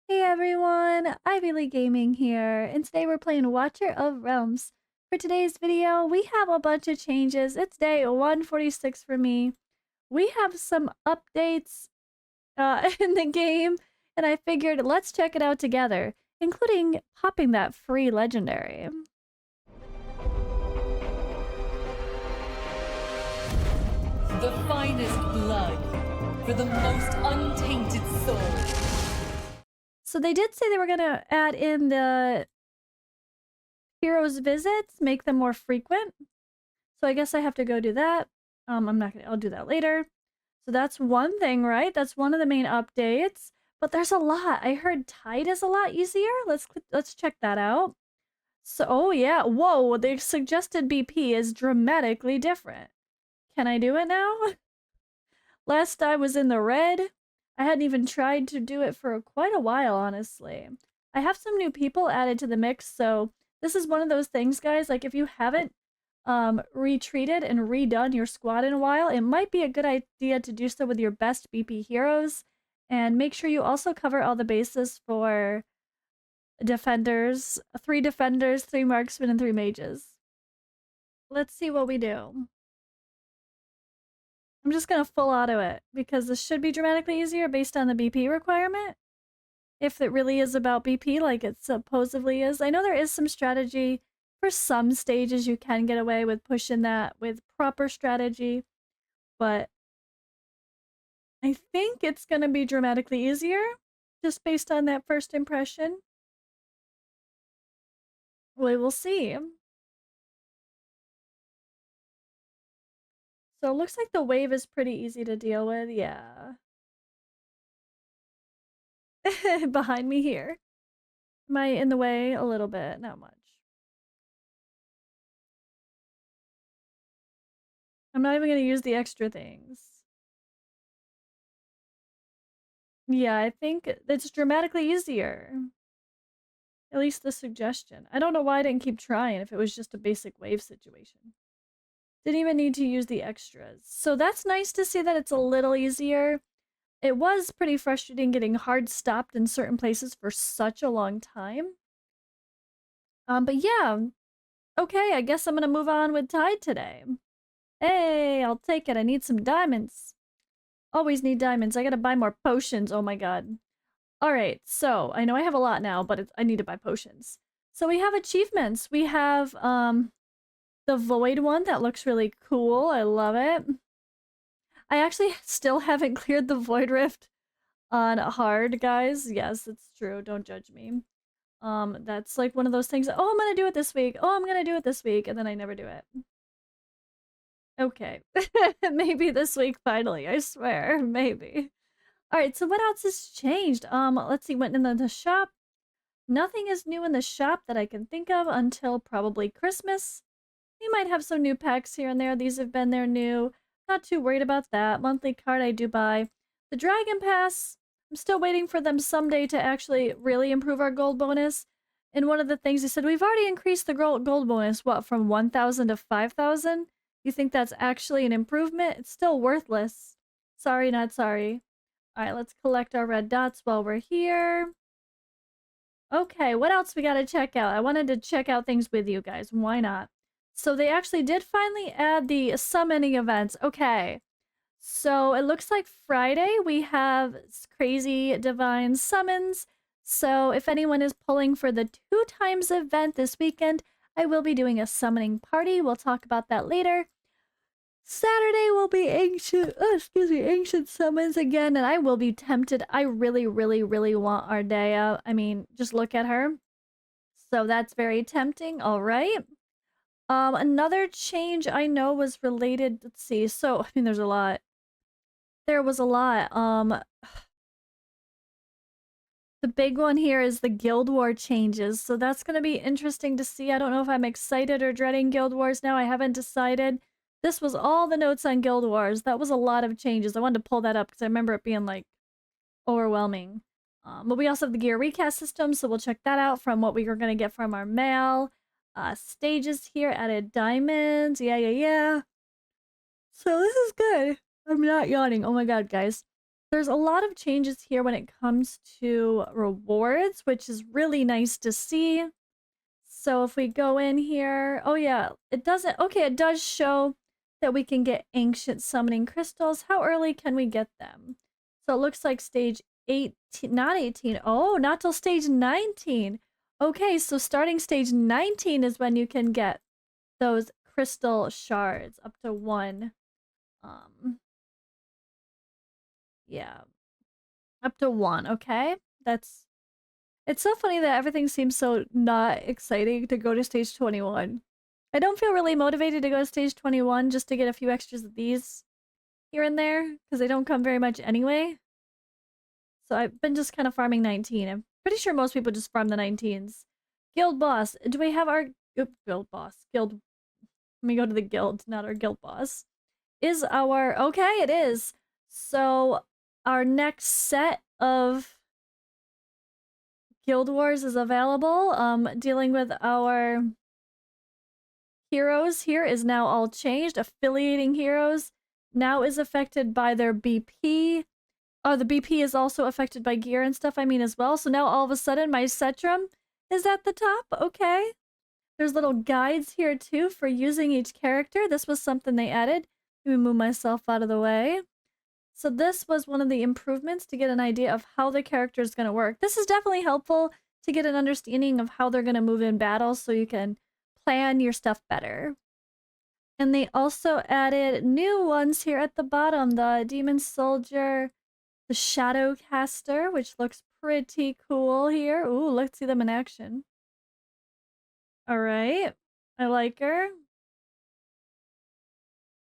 Hey everyone, Ivy League Gaming here, and today we're playing Watcher of Realms. For today's video, we have a bunch of changes. It's day 146 for me. We have some updates in the game, and I figured let's check it out together, including popping that free legendary. The finest blood for the most untainted soul. So they did say they were gonna add in the heroes' visits, make them more frequent. So I guess I have to go do that. I'll do that later. So that's one thing, right? That's one of the main updates. But there's a lot. I heard Tide is a lot easier. Let's check that out. So, oh yeah, whoa, the suggested BP is dramatically different. Can I do it now? Last I was in the red. I hadn't even tried to do it for quite a while, honestly. I have some new people added to the mix, so this is one of those things, guys. Like, if you haven't retreated and redone your squad in a while, it might be a good idea to do so with your best BP heroes. And make sure you also cover all the bases for defenders. 3 defenders, 3 marksmen, and 3 mages. Let's see what we do. I'm just gonna full auto it, because this should be dramatically easier based on the BP requirement. If it really is about BP like it supposedly is. I know there is some strategy. For some stages you can get away with pushing that with proper strategy, but I think it's gonna be dramatically easier, just based on that first impression. We will see. So it looks like the wave is pretty easy to deal with, yeah. Behind me here. Am I in the way? A little bit, not much. I'm not even gonna use the extra things. Yeah, I think it's dramatically easier. At least the suggestion. I don't know why I didn't keep trying if it was just a basic wave situation. Didn't even need to use the extras. So that's nice to see that it's a little easier. It was pretty frustrating getting hard stopped in certain places for such a long time. But yeah. Okay, I guess I'm gonna move on with Tide today. Hey, I'll take it. I need some diamonds. Always need diamonds. I gotta buy more potions. Oh my god. Alright, so I know I have a lot now, but I need to buy potions. So we have achievements. We have the Void one that looks really cool. I love it. I actually still haven't cleared the Void Rift on hard, guys. Yes, it's true. Don't judge me. That's like one of those things. Oh, I'm gonna do it this week. Oh, I'm gonna do it this week, and then I never do it. Okay, maybe this week finally. I swear, maybe. All right. So what else has changed? Let's see. Went in the shop. Nothing is new in the shop that I can think of until probably Christmas. We might have some new packs here and there. These have been their new. Not too worried about that. Monthly card I do buy. The Dragon Pass, I'm still waiting for them someday to actually really improve our gold bonus. And one of the things they said, we've already increased the gold bonus, what, from 1,000 to 5,000? You think that's actually an improvement? It's still worthless. Sorry, not sorry. Alright, let's collect our red dots while we're here. Okay, what else we gotta check out? I wanted to check out things with you guys. Why not? So they actually did finally add the summoning events. Okay. So it looks like Friday we have crazy divine summons. So if anyone is pulling for the 2x event this weekend, I will be doing a summoning party. We'll talk about that later. Saturday will be ancient summons again, and I will be tempted. I really, really, really want Ardea. I mean, just look at her. So that's very tempting. All right. Another change I know was related. Let's see. So, I mean, there's a lot. There was a lot. The big one here is the Guild War changes. So that's going to be interesting to see. I don't know if I'm excited or dreading Guild Wars now. I haven't decided. This was all the notes on Guild Wars. That was a lot of changes. I wanted to pull that up because I remember it being like overwhelming. But we also have the gear recast system, so we'll check that out from what we were going to get from our mail. Stages here, added diamonds. Yeah. So this is good. I'm not yawning. Oh my god, guys. there's a lot of changes here when it comes to rewards, which is really nice to see. So if we go in here, oh yeah, it doesn't, okay, it does show that we can get ancient summoning crystals. How early can we get them? So it looks like stage 18, not 18. Oh, not till stage 19. Okay, so starting stage 19 is when you can get those crystal shards up to 1. Yeah, up to 1, okay? That's It's so funny that everything seems so not exciting to go to stage 21. I don't feel really motivated to go to stage 21 just to get a few extras of these here and there, because they don't come very much anyway. So I've been just kind of farming 19. I'm pretty sure most people just farm the 19s. Guild boss. Do we have our guild boss? Guild. Let me go to the guild, not our guild boss. Is our okay? It is. So our next set of Guild Wars is available. Dealing with our heroes here is now all changed. Affiliating heroes now is affected by their BP. Oh, the BP is also affected by gear and stuff, I mean, as well. So now all of a sudden my Cetrum is at the top. Okay. There's little guides here too for using each character. This was something they added. Let me move myself out of the way. So this was one of the improvements to get an idea of how the character is going to work. This is definitely helpful to get an understanding of how they're going to move in battle so you can plan your stuff better. And they also added new ones here at the bottom. The Demon Soldier, the Shadow Caster, which looks pretty cool here. Ooh, let's see them in action. All right. I like her.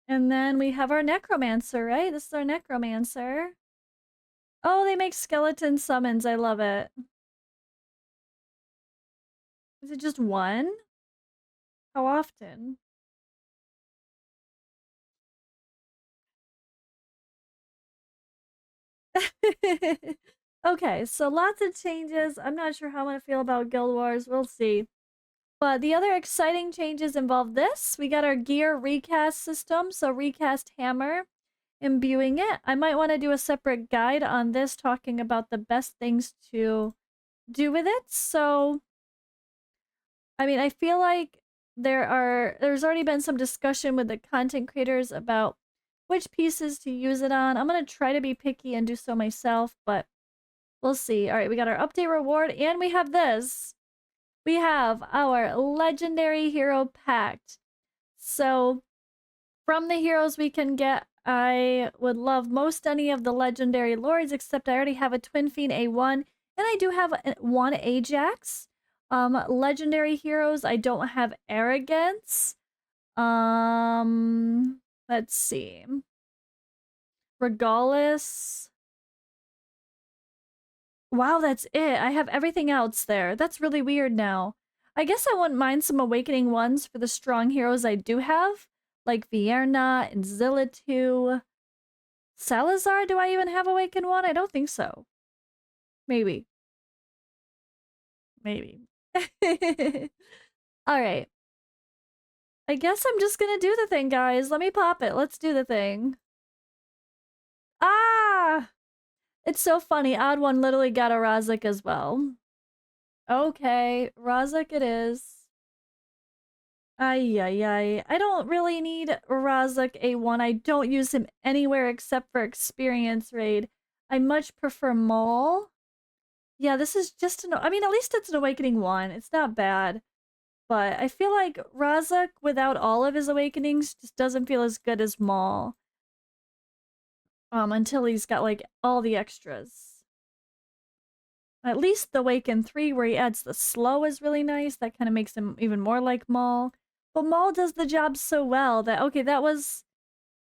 And then we have our Necromancer, right? This is our Necromancer. Oh, they make skeleton summons. I love it. Is it just one? How often? Okay, so lots of changes. I'm not sure how I'm going to feel about Guild Wars. We'll see. But the other exciting changes involve this. We got our gear recast system. So recast hammer, imbuing it. I might want to do a separate guide on this talking about the best things to do with it. So, I mean, I feel like there's already been some discussion with the content creators about which pieces to use it on. I'm going to try to be picky and do so myself, but we'll see. All right, we got our update reward and we have this. We have our legendary hero pact. So from the heroes we can get, I would love most any of the legendary lords, except I already have a Twin Fiend A1, and I do have one Ajax. Legendary heroes, I don't have Arrogance. Let's see. Regalis. Wow, that's it. I have everything else there. That's really weird now. I guess I wouldn't mind some Awakening ones for the strong heroes I do have, like Vierna and Zillatu. Salazar, do I even have Awaken 1? I don't think so. Maybe. Maybe. Alright. I guess I'm just gonna do the thing, guys. Let me pop it. Let's do the thing. Ah! It's so funny. Odd one literally got a Razak as well. Okay, Razak it is. Ay, ay, ay. I don't really need Razak A1. I don't use him anywhere except for experience raid. I much prefer Maul. Yeah, this is just I mean, at least it's an Awakening 1. It's not bad. But I feel like Razak, without all of his awakenings, just doesn't feel as good as Maul. Until he's got, like, all the extras. At least the Awaken 3, where he adds the slow, is really nice. That kind of makes him even more like Maul. But Maul does the job so well that, okay, that was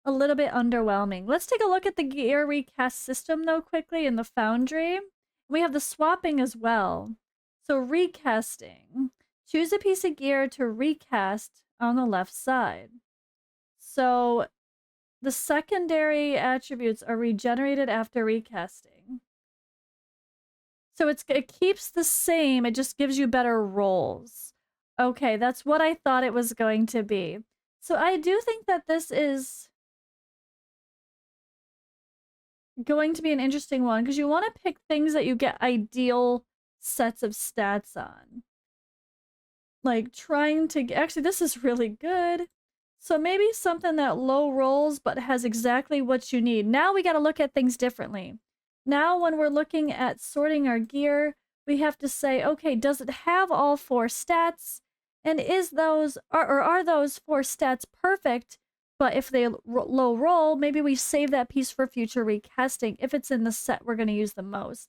a little bit underwhelming. Let's take a look at the gear recast system, though, quickly in the Foundry. We have the swapping as well. So recasting. Choose a piece of gear to recast on the left side. So the secondary attributes are regenerated after recasting. So it keeps the same, it just gives you better rolls. Okay, that's what I thought it was going to be. So I do think that this is going to be an interesting one because you want to pick things that you get ideal sets of stats on. Like trying to actually, this is really good. So maybe something that low rolls but has exactly what you need. Now we got to look at things differently. Now when we're looking at sorting our gear, we have to say, okay, does it have all 4 stats? And is those or are those 4 stats perfect? But if they low roll, maybe we save that piece for future recasting if it's in the set we're going to use the most.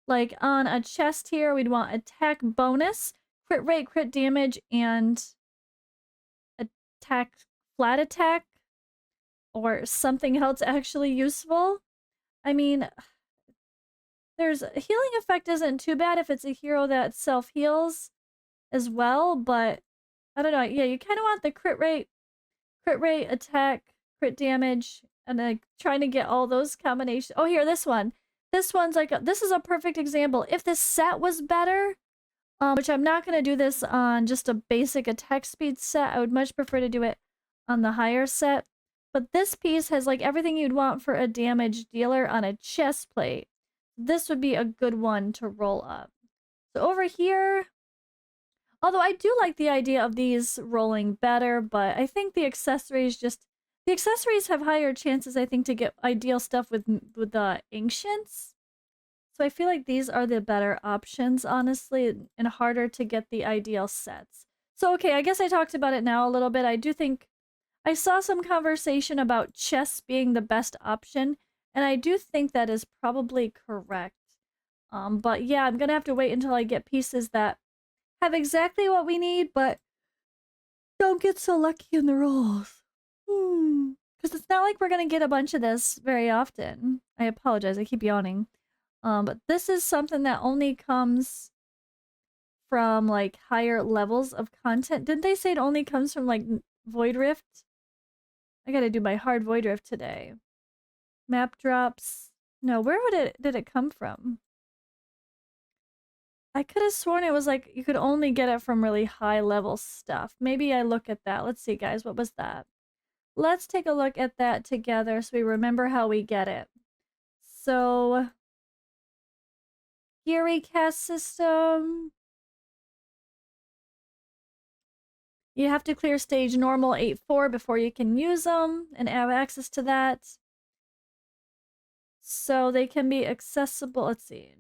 Like on a chest here, we'd want attack bonus, crit rate, crit damage, and attack, flat attack, or something else actually useful. I mean, there's healing effect isn't too bad if it's a hero that self-heals as well, but I don't know. Yeah, you kind of want the crit rate, attack, crit damage, and then trying to get all those combinations. Oh, here, this one. This one's like, this is a perfect example. If this set was better, which I'm not going to do this on just a basic attack speed set. I would much prefer to do it on the higher set. But this piece has like everything you'd want for a damage dealer on a chest plate. This would be a good one to roll up. So over here, although I do like the idea of these rolling better, but I think the accessories have higher chances, I think, to get ideal stuff with the ancients. So I feel like these are the better options, honestly, and harder to get the ideal sets. So, okay, I guess I talked about it now a little bit. I do think I saw some conversation about chests being the best option, and I do think that is probably correct. But yeah, I'm gonna have to wait until I get pieces that have exactly what we need, but don't get so lucky in the rolls. Because it's not like we're gonna get a bunch of this very often. I apologize, I keep yawning. But this is something that only comes from like higher levels of content. Didn't they say it only comes from like Void Rift? I gotta do my hard Void Rift today. Map drops. No, where did it come from? I could have sworn it was like you could only get it from really high level stuff. Maybe I look at that. Let's see, guys. What was that? Let's take a look at that together so we remember how we get it. So, gear recast system. You have to clear stage normal 8-4 before you can use them and have access to that. So they can be accessible. Let's see.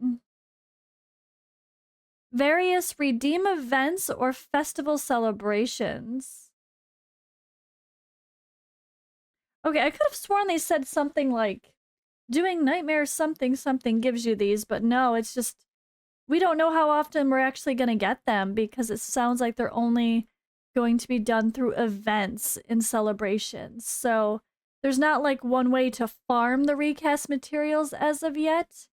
Various redeem events or festival celebrations. Okay, I could have sworn they said something like doing nightmare something gives you these, but no, it's just we don't know how often we're actually going to get them because it sounds like they're only going to be done through events and celebrations. So there's not like one way to farm the recast materials as of yet,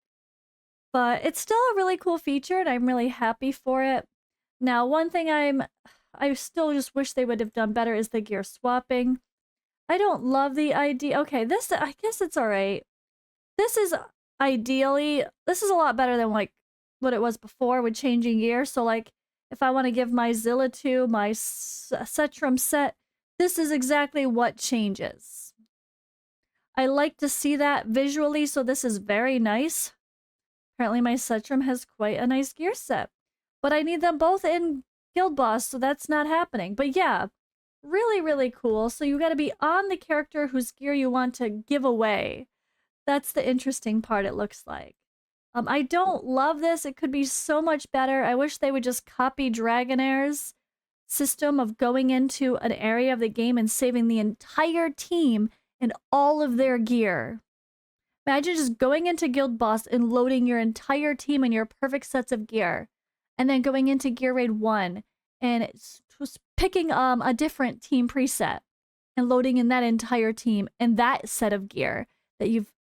but it's still a really cool feature and I'm really happy for it. Now, one thing I still just wish they would have done better is the gear swapping. I don't love the idea. Okay, this, I guess it's all right. This is a lot better than like what it was before with changing gear. So like if I want to give my Zilla to my Cetrum set, this is exactly what changes. I like to see that visually, so this is very nice. Apparently my Cetrum has quite a nice gear set. But I need them both in Guild Boss, so that's not happening. But yeah, really, really cool. So you gotta be on the character whose gear you want to give away. That's the interesting part, it looks like. I don't love this. It could be so much better. I wish they would just copy Dragonair's system of going into an area of the game and saving the entire team and all of their gear. Imagine just going into Guild Boss and loading your entire team and your perfect sets of gear. And then going into Gear Raid 1 and picking a different team preset and loading in that entire team and that set of gear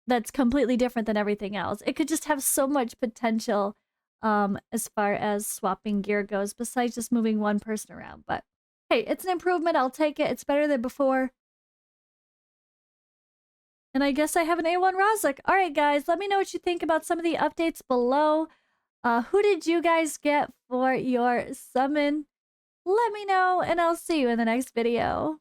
that's completely different than everything else. It could just have so much potential as far as swapping gear goes, besides just moving one person around. But hey, it's an improvement. I'll take it. It's better than before. And I guess I have an A1 Rozak. All right, guys, let me know what you think about some of the updates below. Who did you guys get for your summon? Let me know, and I'll see you in the next video.